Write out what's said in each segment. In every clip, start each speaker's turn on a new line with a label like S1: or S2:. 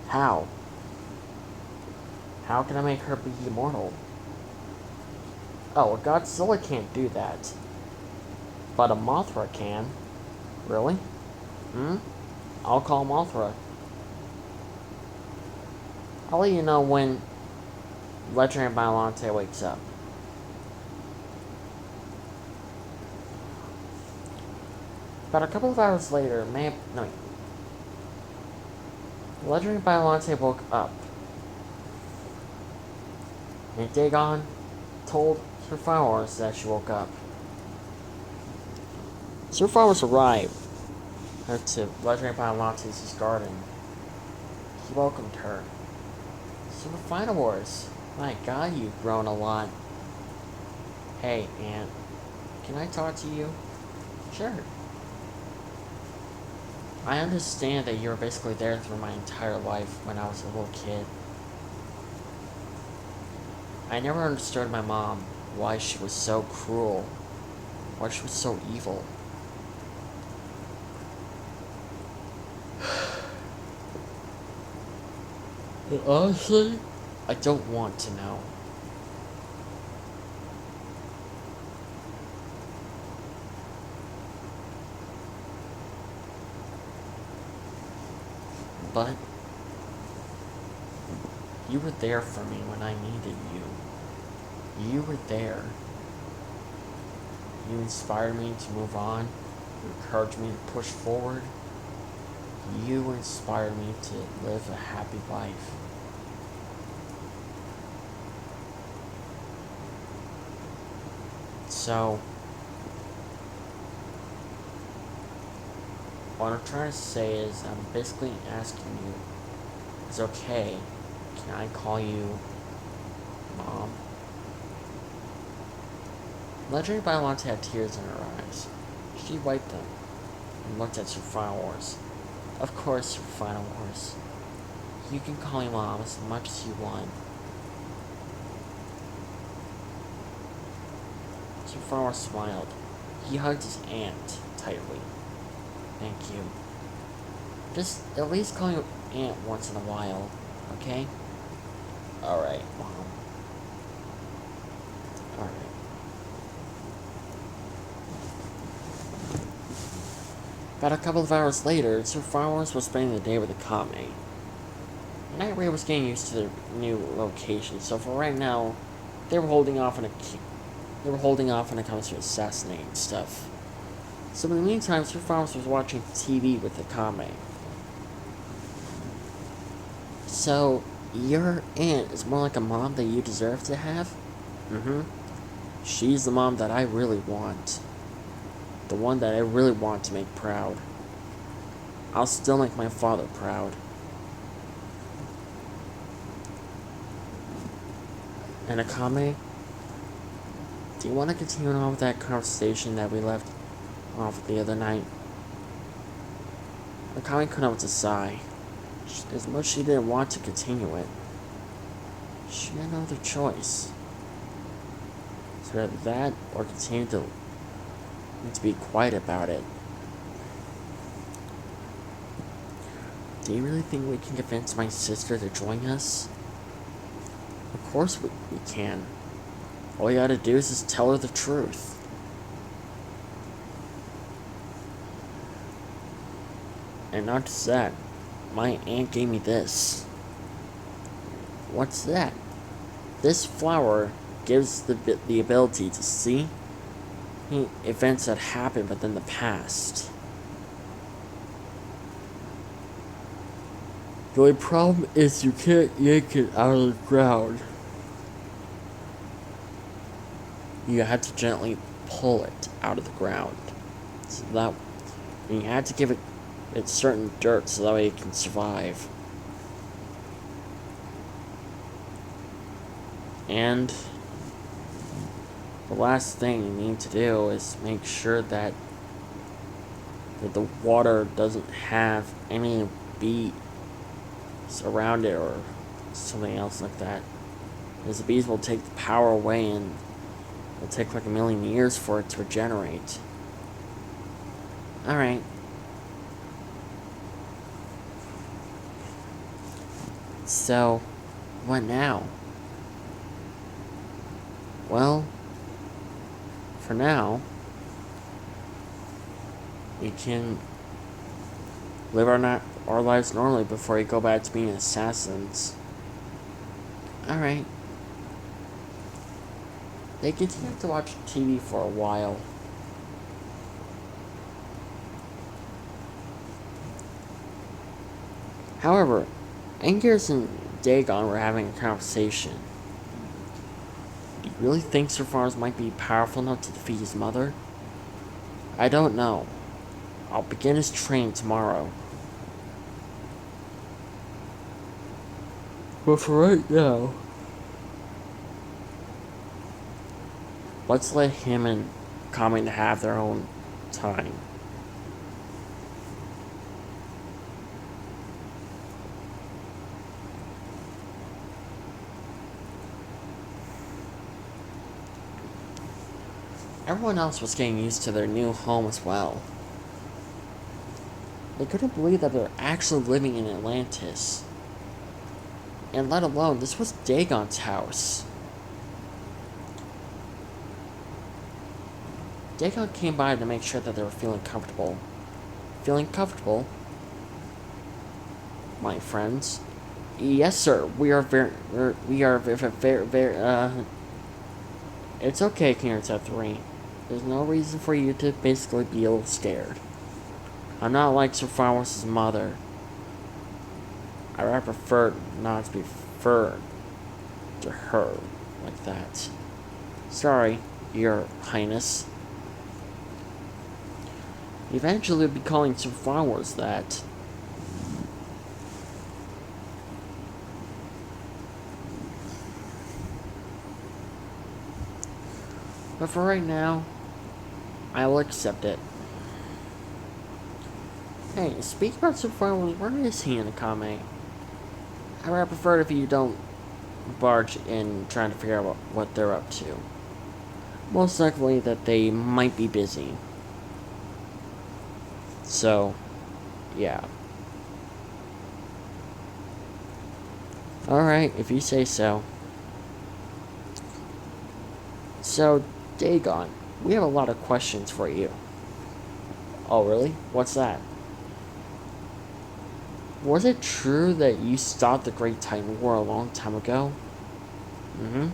S1: How? How can I make her be immortal? Oh, Godzilla can't do that. But a Mothra can. Really? Hmm? I'll call Mothra. I'll let you know when Legendary Biollante wakes up. About a couple of hours later, Legendary Biollante woke up. And Dagon told Sir Flowers that she woke up. Sir Flowers arrived to Legendary Biolante's garden. He welcomed her. Sir Flowers, my god, you've grown a lot. Hey, Aunt, can I talk to you? Sure. I understand that you were basically there through my entire life when I was a little kid. I never understood my mom, why she was so cruel, why she was so evil. And honestly, I don't want to know. But you were there for me when I needed you. You were there. You inspired me to move on. You encouraged me to push forward. You inspired me to live a happy life. So, what I'm trying to say is, I'm basically asking you, it's okay, can I call you Mom? Legendary Biollante had tears in her eyes. She wiped them and looked at Sir Flowers. Of course, Sir Flowers. You can call me Mom as much as you want. Sir Flowers smiled. He hugged his aunt tightly. Thank you. Just at least call me Aunt once in a while, okay? Alright, Mom. Alright. About a couple of hours later, Sir Flowers was spending the day with Akame. Night Ray was getting used to their new location, so for right now, they were holding off on when it comes to assassinating stuff. So in the meantime, Sir Flowers was watching TV with Akame. So, your aunt is more like a mom that you deserve to have? Mm-hmm. She's the mom that I really want. The one that I really want to make proud. I'll still make my father proud. And Akame, do you want to continue on with that conversation that we left off the other night? Akame couldn't help but sigh. As much as she didn't want to continue it, she had no other choice. So either that or continue to be quiet about it. Do you really think we can convince my sister to join us? Of course we can. All you gotta do is just tell her the truth. And not just that, my aunt gave me this. What's that? This flower gives the ability to see events that happened within the past. The only problem is you can't yank it out of the ground. You had to gently pull it out of the ground. So that you had to give it certain dirt so that way it can survive. And the last thing you need to do is make sure that the water doesn't have any bees around it or something else like that. Because the bees will take the power away and it'll take like 1,000,000 years for it to regenerate. Alright. So, what now? Well, for now, we can live our lives normally before we go back to being assassins. Alright. They continued to watch TV for a while. However, Angus and Dagon were having a conversation. Do you really think Sir Farnes might be powerful enough to defeat his mother? I don't know. I'll begin his training tomorrow. But for right now, let's let him and Akame have their own time. Everyone else was getting used to their new home as well. They couldn't believe that they're actually living in Atlantis. And let alone, this was Dagon's house. Dagon came by to make sure that they were feeling comfortable. Feeling comfortable? My friends? Yes, sir. We are very, it's okay, Karen said 3. There's no reason for you to basically be a little scared. I'm not like Sir Farnes' mother. I prefer not to be referred to her like that. Sorry, Your Highness. Eventually we'll be calling Sir Farnes that. But for right now, I will accept it. Hey, speak about Sir Farnes, where is he in Akame? I would prefer if you don't barge in trying to figure out what they're up to. Most likely that they might be busy. So, yeah. Alright, if you say so. So, Dagon, we have a lot of questions for you. Oh, really? What's that? Was it true that you stopped the Great Titan War a long time ago? Mm-hmm.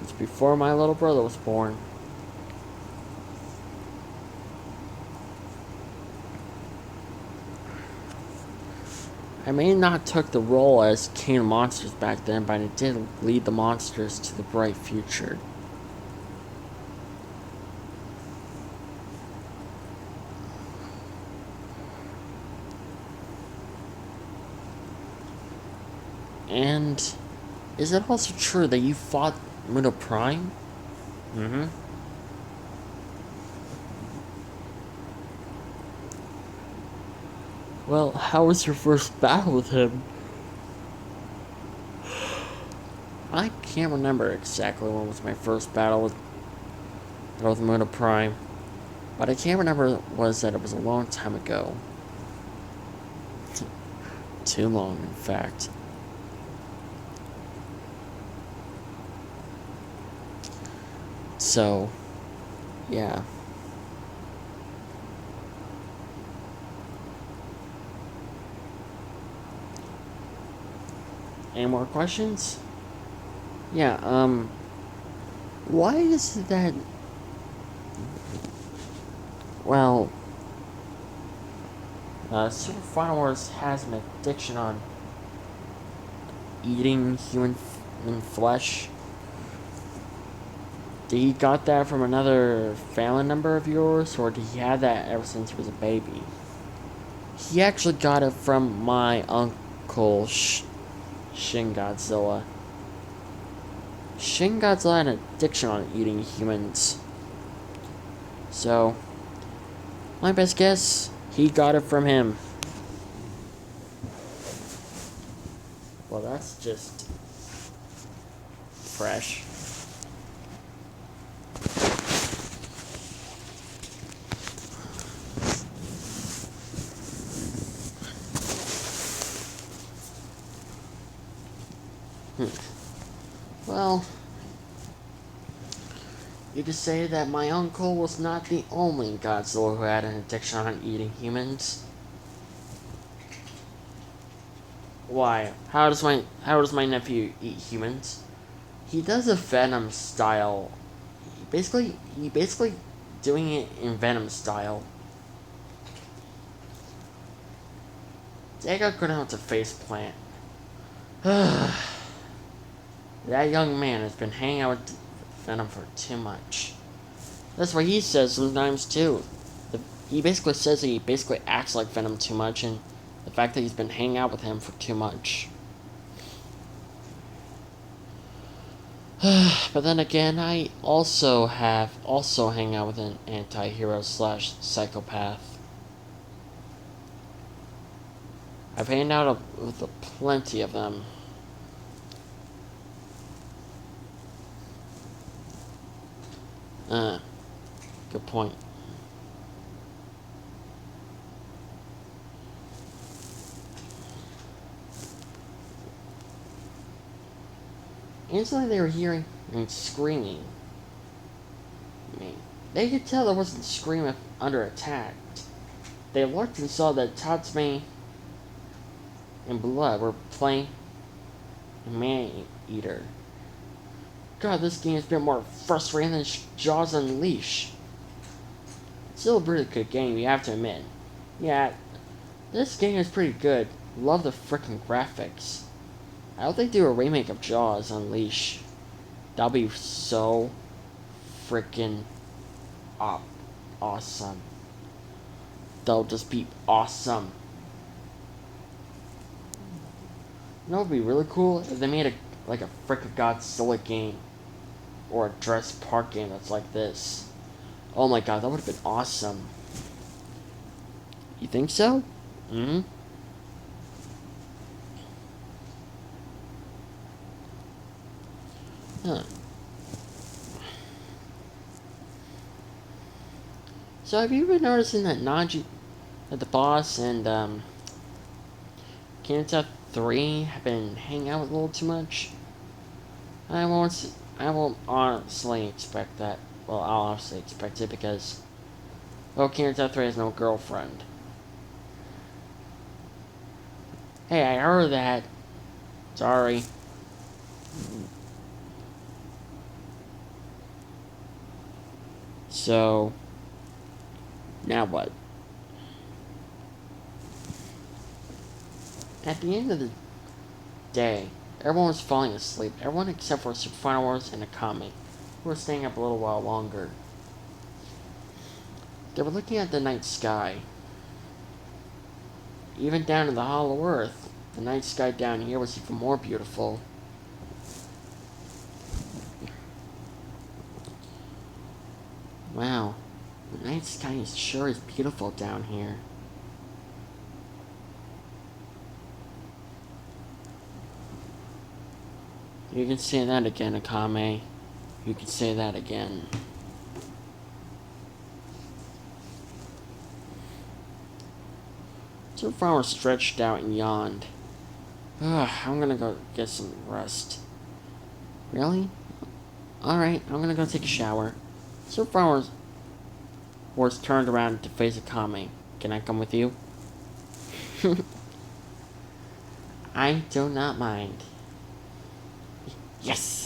S1: It's before my little brother was born. I may not took the role as king of monsters back then, but I did lead the monsters to the bright future. And is it also true that you fought Mundo Prime? Mm-hmm. Well, how was your first battle with him? I can't remember exactly when was my first battle with Mundo Prime, but I can't remember was that it was a long time ago. Too long, in fact. So, yeah. Any more questions? Yeah, why is it that... Well, Super Farnes has an addiction on eating human flesh. Did he got that from another family member of yours, or did he have that ever since he was a baby? He actually got it from my uncle, Shin Godzilla. Shin Godzilla had an addiction on eating humans. So, my best guess, he got it from him. Well, that's just fresh. Well, you could say that my uncle was not the only Godzilla who had an addiction on eating humans. Why? How does my nephew eat humans? He does a Venom style. He basically doing it in Venom style. Dago couldn't have to face plant. That young man has been hanging out with Venom for too much. That's what he says sometimes too. He basically says that he basically acts like Venom too much, and the fact that he's been hanging out with him for too much. But then again, I also hang out with an anti-hero slash psychopath. I've hanged out with plenty of them. Good point. Instantly they were hearing and screaming. They could tell there wasn't scream under attack. They looked and saw that Tatsumi and Blood were playing Man-Eater. God, this game has been more frustrating than Jaws Unleashed. It's still a pretty good game, you have to admit. Yeah, this game is pretty good. Love the frickin' graphics. I hope they do a remake of Jaws Unleashed. That'll be so frickin' awesome. That'll just be awesome. You know what would be really cool? If they made a frickin' Godzilla game. Or a Jurassic Park game that's like this. Oh my god, that would have been awesome. You think so? Mm-hmm. Huh. So have you been noticing that that the boss and Kanata 3 have been hanging out with a little too much? I won't honestly expect that. Well, I'll honestly expect it because, well, Kanata 3 has no girlfriend. Hey, I heard that. Sorry. So, now what? At the end of the day, everyone was falling asleep. Everyone except for Super Final Wars and Akame, who were staying up a little while longer. They were looking at the night sky. Even down to the hollow earth, the night sky down here was even more beautiful. Wow, the night sky sure is beautiful down here. You can say that again, Akame. You can say that again. Two flowers stretched out and yawned. I'm gonna go get some rest. Really? Alright, I'm gonna go take a shower. So flowers was turned around to face Akame. Can I come with you? I do not mind. Yes!